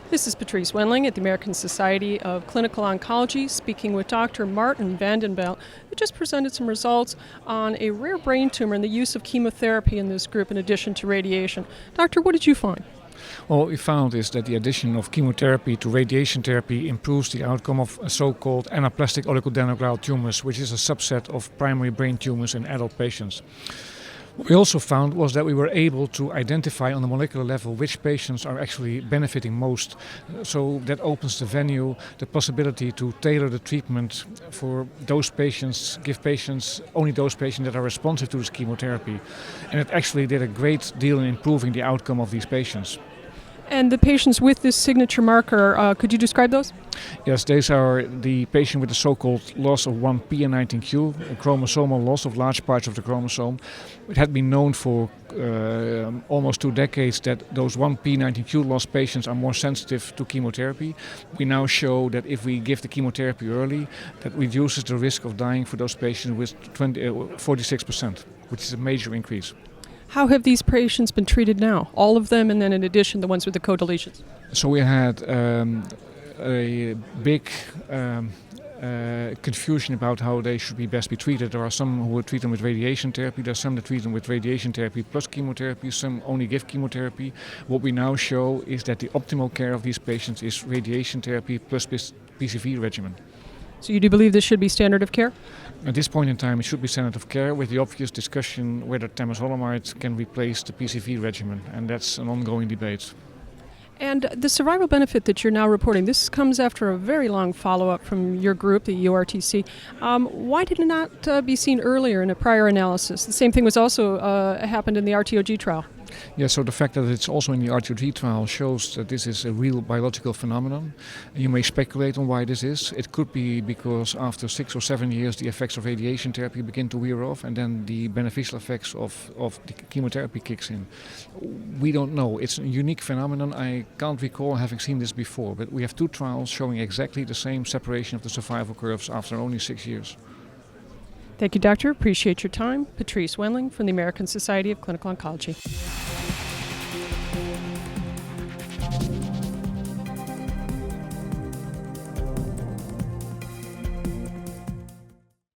This is Patrice Wendling at the American Society of Clinical Oncology, speaking with Dr. Martin Vandenbelt, who just presented some results on a rare brain tumor and the use of chemotherapy in this group in addition to radiation. Doctor, what did you find? Well, what we found is that the addition of chemotherapy to radiation therapy improves the outcome of so-called anaplastic oligodendroglial tumors, which is a subset of primary brain tumors in adult patients. What we also found was that we were able to identify on the molecular level which patients are actually benefiting most. So that opens the venue, the possibility to tailor the treatment for those patients, give patients only those patients that are responsive to this chemotherapy. And it actually did a great deal in improving the outcome of these patients. And the patients with this signature marker, could you describe those? Yes, these are the patient with the so-called loss of one p19q, a chromosomal loss of large parts of the chromosome. It had been known for almost 2 decades that those one p19q loss patients are more sensitive to chemotherapy. We now show that if we give the chemotherapy early, that reduces the risk of dying for those patients with 46%, which is a major increase. How have these patients been treated now? All of them, and then in addition, the ones with the co-deletions? So we had a big confusion about how they should be best be treated. There are some who will treat them with radiation therapy, there are some that treat them with radiation therapy plus chemotherapy, some only give chemotherapy. What we now show is that the optimal care of these patients is radiation therapy plus PCV regimen. So you do believe this should be standard of care? At this point in time, it should be standard of care with the obvious discussion whether temozolomide can replace the PCV regimen, and that's an ongoing debate. And the survival benefit that you're now reporting, this comes after a very long follow-up from your group, the URTC. Why did it not be seen earlier in a prior analysis? The same thing was also happened in the RTOG trial. Yeah, so the fact that it's also in the RTOG trial shows that this is a real biological phenomenon. You may speculate on why this is. It could be because after 6 or 7 years the effects of radiation therapy begin to wear off and then the beneficial effects of the chemotherapy kicks in. We don't know. It's a unique phenomenon. I can't recall having seen this before, but we have 2 trials showing exactly the same separation of the survival curves after only 6 years. Thank you, Doctor. Appreciate your time. Patrice Wendling from the American Society of Clinical Oncology.